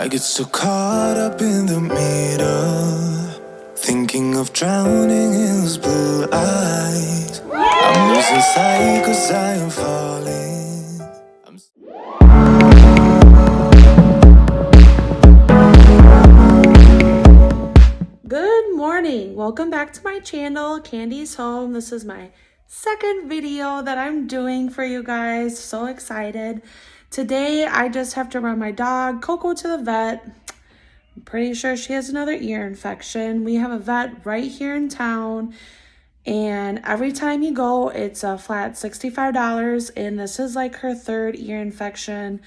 I get so caught up in the middle, thinking of drowning in those blue eyes. I'm losing sight 'cause I am falling. Good morning. Welcome back to my channel, Candice Home. This is my second video that I'm doing for you guys. So excited. Today, I just have to run my dog, Coco, to the vet. I'm pretty sure she has another ear infection. We have a vet right here in town, and every time you go, it's a flat $65, and this is like her third ear infection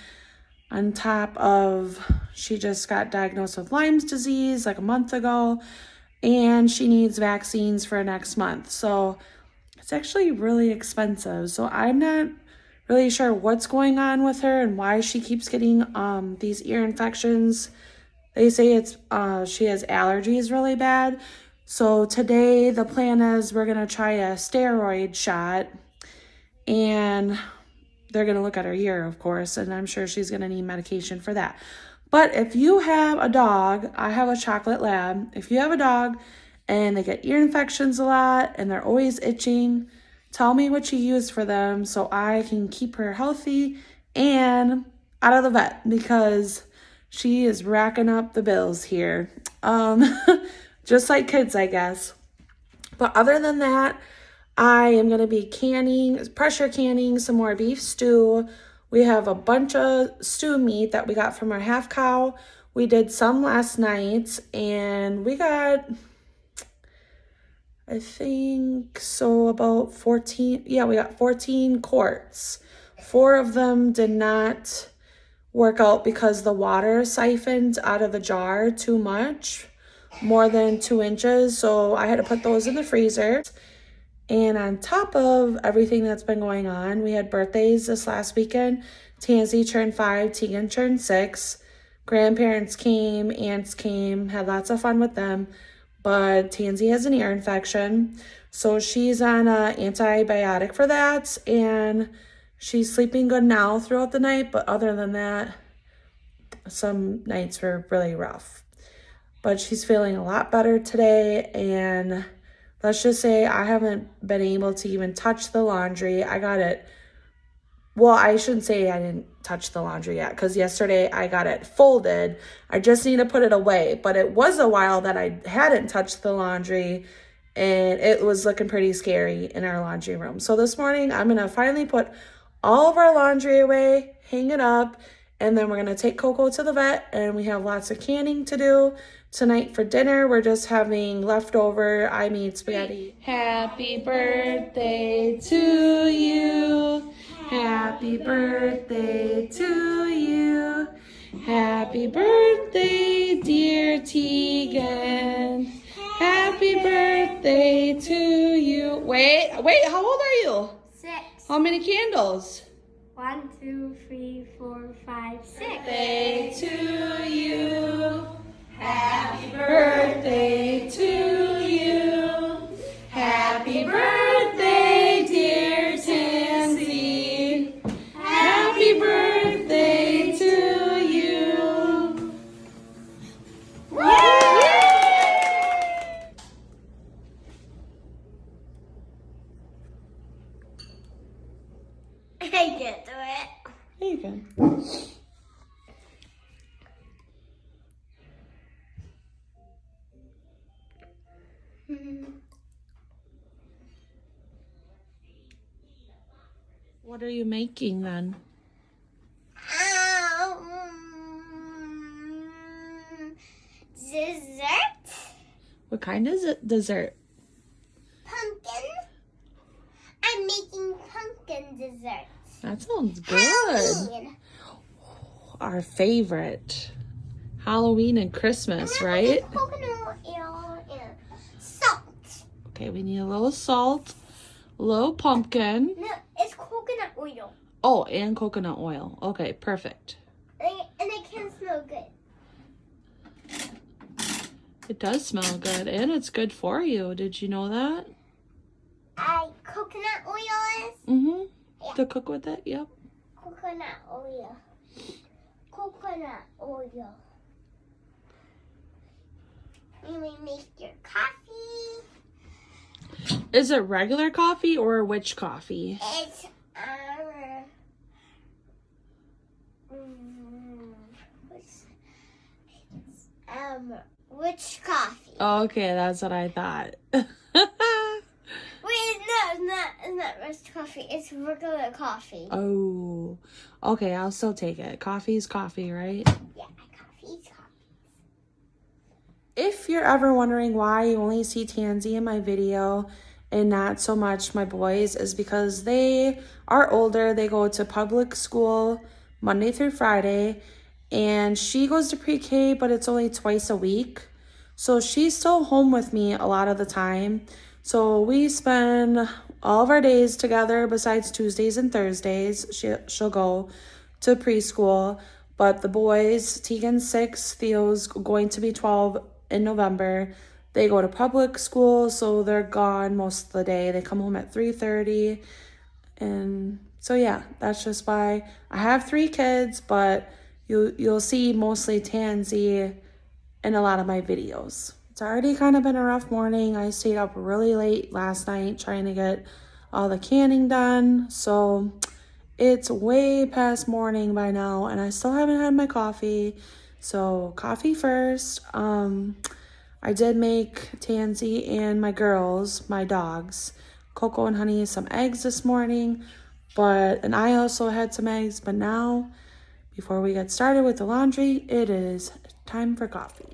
on top of she just got diagnosed with Lyme's disease like a month ago, and she needs vaccines for next month. So it's actually really expensive. So I'm not really sure what's going on with her and why she keeps getting these ear infections. They say it's she has allergies really bad. So today the plan is we're gonna try a steroid shot, and they're gonna look at her ear, of course, and I'm sure she's gonna need medication for that. But if you have a dog, I have a chocolate lab. If you have a dog and they get ear infections a lot and they're always itching, tell me what you use for them so I can keep her healthy and out of the vet, because she is racking up the bills here. Just like kids, I guess. But other than that, I am going to be pressure canning some more beef stew. We have a bunch of stew meat that we got from our half cow. We did some last night, and we got, I think, so about 14. Yeah, we got 14 quarts. 4 of them did not work out because the water siphoned out of the jar too much, more than 2 inches. So I had to put those in the freezer. And on top of everything that's been going on, we had birthdays this last weekend. Tansy turned 5, Teagan turned 6. Grandparents came, aunts came, had lots of fun with them. But Tansy has an ear infection, so she's on an antibiotic for that. And she's sleeping good now throughout the night. But other than that, some nights were really rough. But she's feeling a lot better today, and let's just say I haven't been able to even touch the laundry. I got it. Well, I shouldn't say I didn't touch the laundry yet, because yesterday I got it folded. I just need to put it away. But it was a while that I hadn't touched the laundry, and it was looking pretty scary in our laundry room. So this morning, I'm going to finally put all of our laundry away, hang it up, and then we're going to take Coco to the vet, and we have lots of canning to do. Tonight for dinner, we're just having leftover. I made spaghetti. Happy birthday to you. Happy birthday to you. Happy birthday, dear Teagan. Happy birthday to you. Wait, how old are you? 6. How many candles? 1, 2, 3, 4, 5, 6. Birthday to you. Happy birthday to you. Happy birthday, dear Tansy. Happy birthday to you. Yay! I can't do it. There you go. What are you making then? Dessert. What kind is it? Dessert? Pumpkin. I'm making pumpkin dessert. That sounds good. Halloween. Our favorite. Halloween and Christmas, right? Coconut oil and salt. Okay, we need a little salt, a little pumpkin. No, it's coconut oil. Oh, and coconut oil. Okay, perfect. And it can smell good. It does smell good, and it's good for you. Did you know that? Coconut oil is? Mm-hmm. Yeah. To cook with it, yep. Coconut oil. Coconut oil. Let me make your coffee. Is it regular coffee or which coffee? It's which coffee? Okay, that's what I thought. Wait, no, it's not roast coffee. It's regular coffee. Oh, okay, I'll still take it. Coffee's coffee, right? Yeah, coffee's coffee. If you're ever wondering why you only see Tansy in my video and not so much my boys, is because they are older. They go to public school Monday through Friday, and she goes to pre-K, but it's only twice a week. So she's still home with me a lot of the time. So we spend all of our days together besides Tuesdays and Thursdays. She'll go to preschool. But the boys, Teagan's 6, Theo's going to be 12 in November. They go to public school, so they're gone most of the day. They come home at 3:30. And so yeah, that's just why I have 3 kids, but you'll see mostly Tansy in a lot of my videos. It's already kind of been a rough morning. I stayed up really late last night trying to get all the canning done. So it's way past morning by now, and I still haven't had my coffee. So coffee first. I did make Tansy and my girls, my dogs, Coco and Honey, some eggs this morning. And I also had some eggs. But now, before we get started with the laundry, it is time for coffee.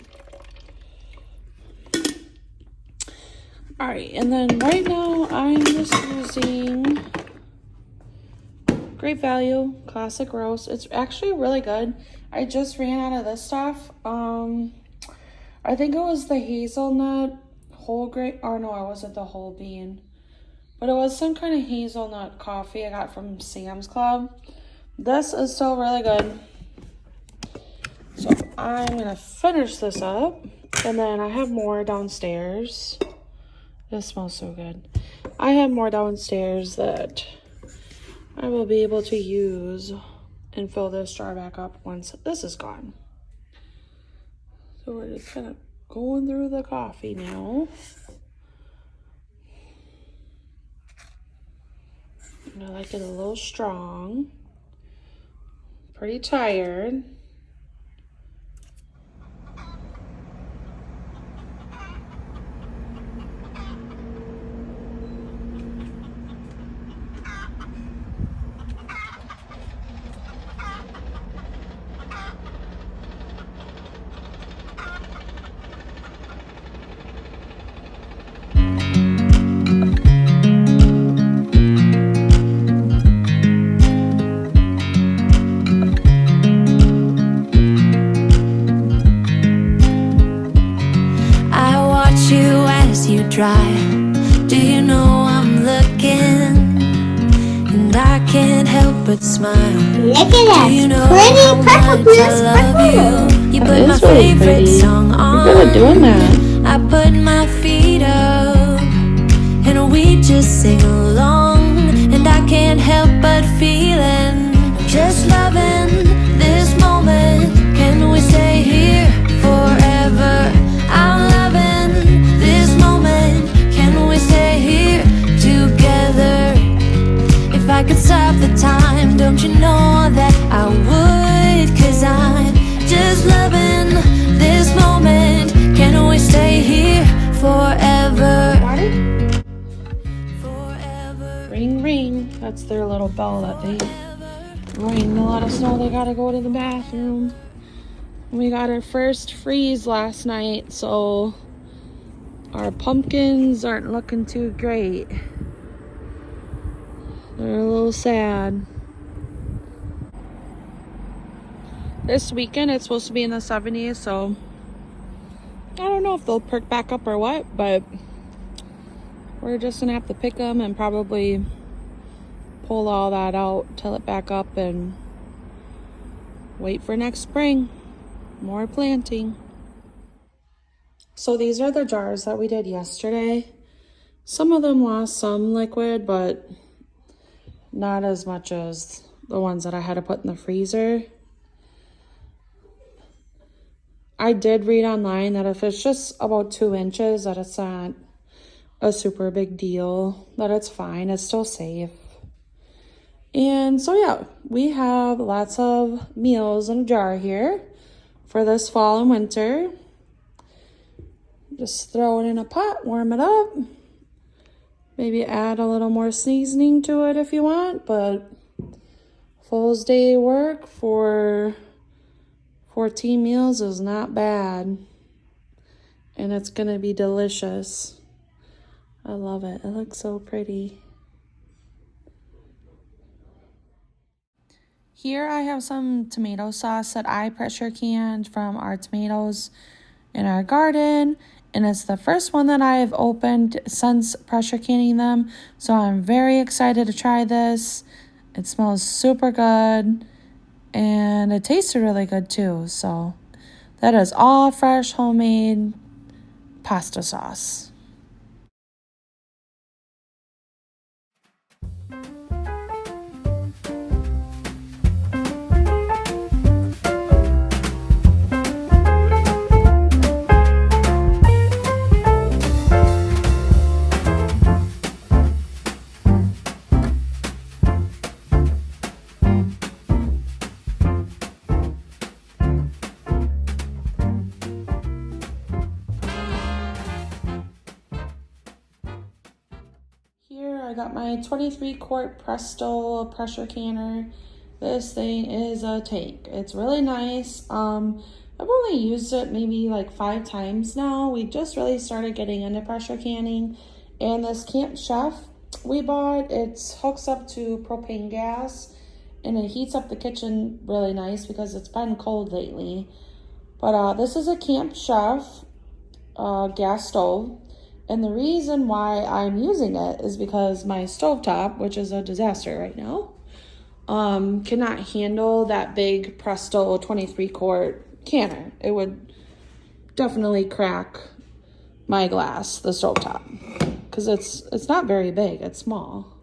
All right, and then right now I'm just using Great Value Classic Roast. It's actually really good. I just ran out of this stuff. I think it was the hazelnut whole grain, or no, it wasn't the whole bean, but it was some kind of hazelnut coffee I got from Sam's Club. This is still really good. So I'm gonna finish this up, and then I have more downstairs. This smells so good. I have more downstairs that I will be able to use and fill this jar back up once this is gone. So we're just kind of going through the coffee now. And I like it a little strong. Pretty tired. Do you know I'm looking? And I can't help but smile. Look at that. Do you know Pretty how purple, much I love you? You put my really favorite pretty. song on. You're good at doing that. I put my feet up and we just sing along. And I can't help but feeling just loving this moment. Can we stay here forever? I'm loving this moment. Can we stay here together? If I could stop the time, don't you know that I would? 'Cause I'm just loving this moment. Can we stay here forever? Forever. Ring, ring. That's their little bell that they ring to let us know they gotta go to the bathroom. We got our first freeze last night, so our pumpkins aren't looking too great. They're a little sad. This weekend it's supposed to be in the 70s, so I don't know if they'll perk back up or what, but we're just gonna have to pick them and probably pull all that out, till it back up, and wait for next spring. More planting. So these are the jars that we did yesterday. Some of them lost some liquid, but not as much as the ones that I had to put in the freezer. I did read online that if it's just about 2 inches, that it's not a super big deal, that it's fine, it's still safe. And so yeah, we have lots of meals in a jar here for this fall and winter. Just throw it in a pot, warm it up. Maybe add a little more seasoning to it if you want, but full day work for 14 meals is not bad. And it's gonna be delicious. I love it. It looks so pretty. Here I have some tomato sauce that I pressure canned from our tomatoes in our garden. And it's the first one that I've opened since pressure canning them. So I'm very excited to try this. It smells super good. And it tasted really good too. So that is all fresh homemade pasta sauce. I got my 23-quart Presto pressure canner. This thing is a tank. It's really nice. I've only used it maybe like 5 times now. We just really started getting into pressure canning. And this Camp Chef we bought, it hooks up to propane gas and it heats up the kitchen really nice because it's been cold lately. But this is a Camp Chef gas stove. And the reason why I'm using it is because my stovetop, which is a disaster right now, cannot handle that big Presto 23-quart canner. It would definitely crack my glass, the stovetop, because it's not very big, it's small.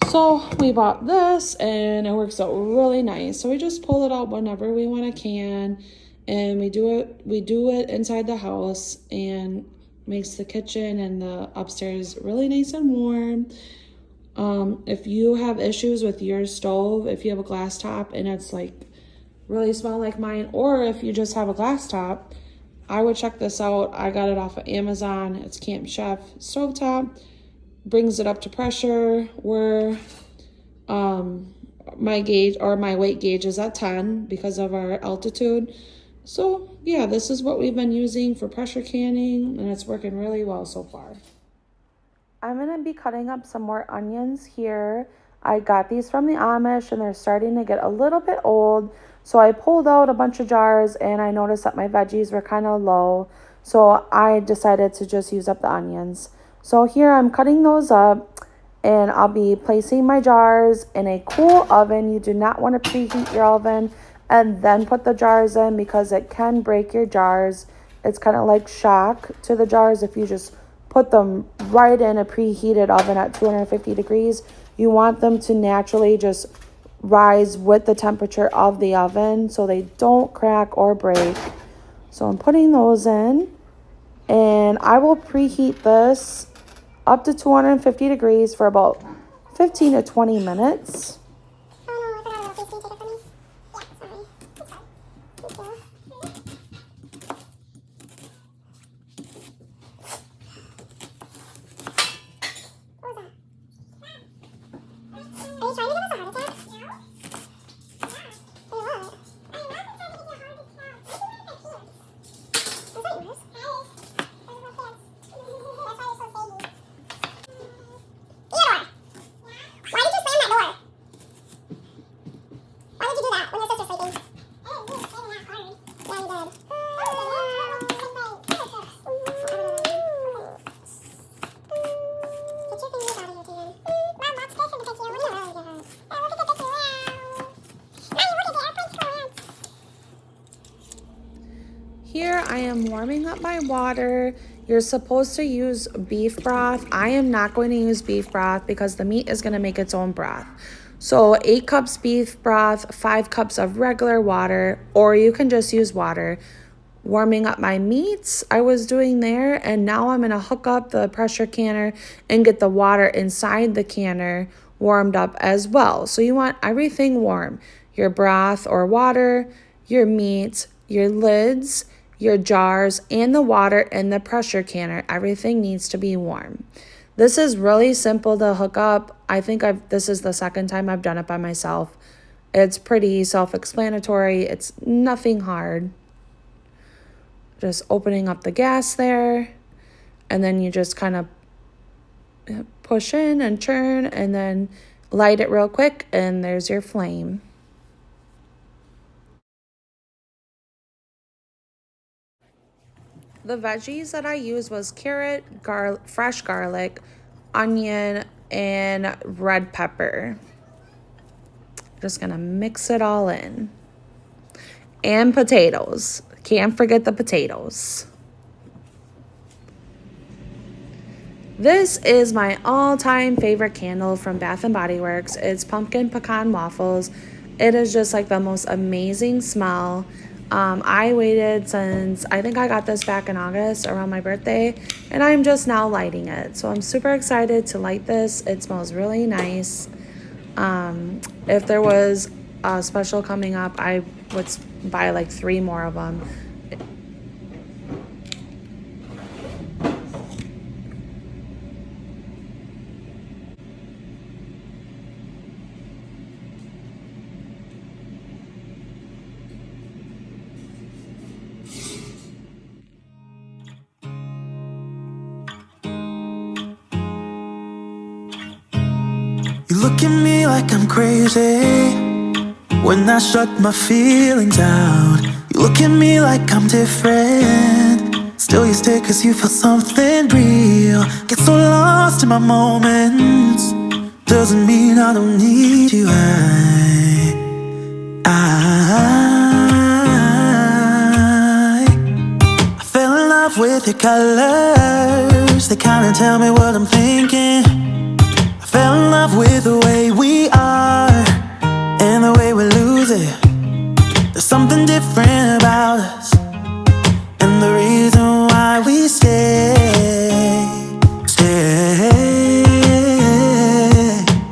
So we bought this and it works out really nice. So we just pull it out whenever we want to can, and we do it inside the house, and makes the kitchen and the upstairs really nice and warm. If you have issues with your stove, if you have a glass top and it's like really small like mine, or if you just have a glass top, I would check this out. I got it off of Amazon. It's Camp Chef stovetop. Brings it up to pressure where my gauge or my weight gauge is at 10 because of our altitude. So yeah, this is what we've been using for pressure canning, and it's working really well so far. I'm going to be cutting up some more onions here. I got these from the Amish and they're starting to get a little bit old. So I pulled out a bunch of jars and I noticed that my veggies were kind of low. So I decided to just use up the onions. So here I'm cutting those up and I'll be placing my jars in a cool oven. You do not want to preheat your oven and then put the jars in because it can break your jars. It's kind of like shock to the jars if you just put them right in a preheated oven at 250 degrees. You want them to naturally just rise with the temperature of the oven so they don't crack or break. So I'm putting those in, and I will preheat this up to 250 degrees for about 15 to 20 minutes. Here I am warming up my water. You're supposed to use beef broth. I am not going to use beef broth because the meat is going to make its own broth. So 8 cups beef broth, 5 cups of regular water, or you can just use water. Warming up my meats I was doing there, and now I'm going to hook up the pressure canner and get the water inside the canner warmed up as well. So you want everything warm, your broth or water, your meat, your lids, your jars, and the water in the pressure canner. Everything needs to be warm. This is really simple to hook up. I think this is the second time I've done it by myself. It's pretty self-explanatory. It's nothing hard. Just opening up the gas there, and then you just kind of push in and churn and then light it real quick, and there's your flame. The veggies that I used was carrot, fresh garlic, onion, and red pepper. Just gonna mix it all in. And potatoes. Can't forget the potatoes. This is my all-time favorite candle from Bath & Body Works. It's pumpkin pecan waffles. It is just like the most amazing smell. I waited since, I think I got this back in August around my birthday, and I'm just now lighting it. So I'm super excited to light this. It smells really nice. If there was a special coming up, I would buy like 3 more of them. You look at me like I'm crazy when I shut my feelings out. You look at me like I'm different, still you stay cause you feel something real. Get so lost in my moments, doesn't mean I don't need you. I fell in love with your colors, they kinda tell me what I'm thinking. Fell in love with the way we are and the way we lose it. There's something different about us, and the reason why we stay.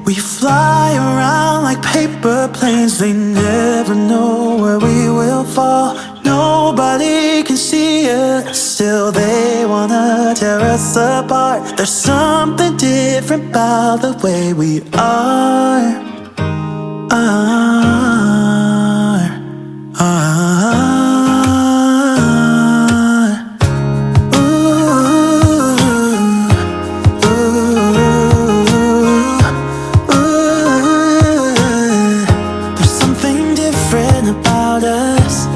We fly around like paper planes, they never know where we will fall. Nobody can see us, still they wanna tear us apart. There's something different about the way we are. There's something different about us.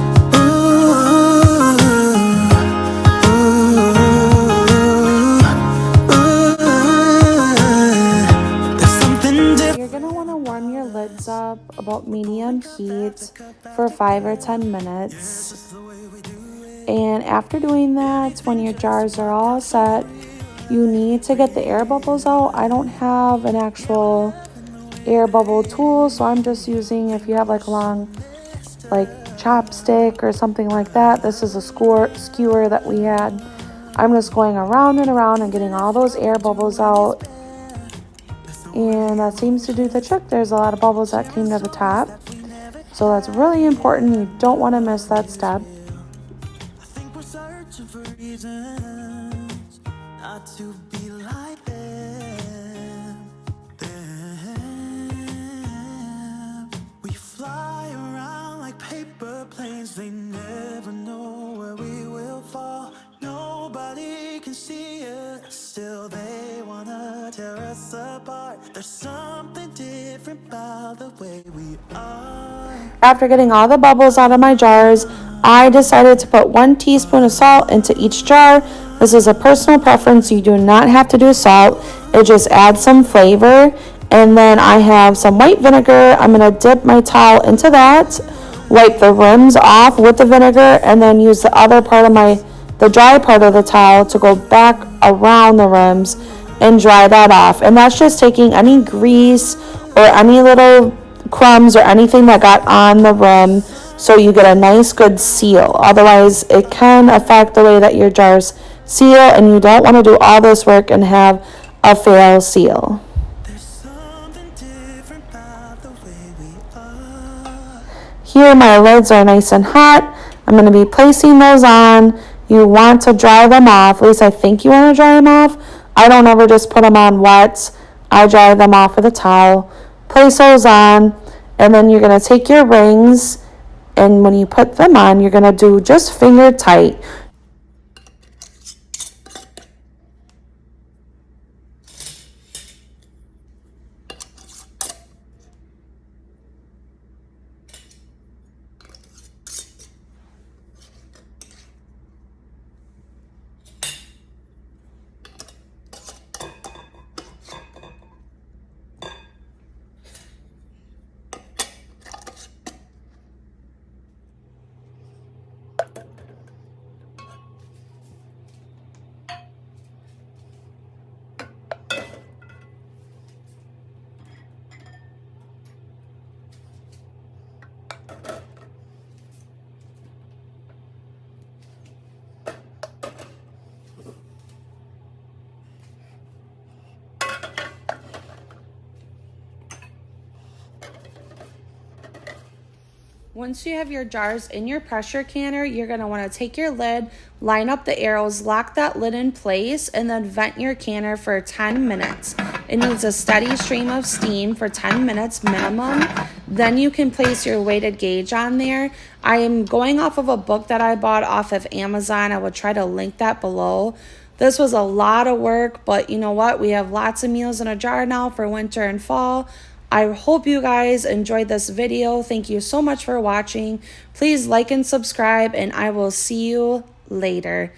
Up about medium heat for 5 or 10 minutes. And after doing that, when your jars are all set, you need to get the air bubbles out. I don't have an actual air bubble tool, so I'm just using, if you have like a long like chopstick or something like that, this is a skewer that we had. I'm just going around and around and getting all those air bubbles out. And that seems to do the trick. There's a lot of bubbles that came to the top. So that's really important. You don't want to miss that step. I think we're searching for reasons not to be like them. We fly around like paper planes, they never know where we will fall. Nobody can see us, still they wanna tear us apart. There's something different about the way we are. After getting all the bubbles out of my jars, I decided to put 1 teaspoon of salt into each jar. This is a personal preference. You do not have to do salt. It just adds some flavor. And then I have some white vinegar. I'm going to dip my towel into that, wipe the rims off with the vinegar, and then use the other part of the dry part of the towel to go back around the rims and dry that off. And that's just taking any grease or any little crumbs or anything that got on the rim, so you get a nice good seal. Otherwise it can affect the way that your jars seal, and you don't want to do all this work and have a fail seal. Here my lids are nice and hot. I'm going to be placing those on. You want to dry them off. At least I think you want to dry them off. I don't ever just put them on wet. I dry them off with a towel. Place those on, and then you're going to take your rings, and when you put them on, you're going to do just finger tight. Once you have your jars in your pressure canner, you're going to want to take your lid, line up the arrows, lock that lid in place, and then vent your canner for 10 minutes. It needs a steady stream of steam for 10 minutes minimum. Then you can place your weighted gauge on there. I am going off of a book that I bought off of Amazon. I will try to link that below. This was a lot of work, but you know what? We have lots of meals in a jar now for winter and fall. I hope you guys enjoyed this video. Thank you so much for watching. Please like and subscribe, and I will see you later.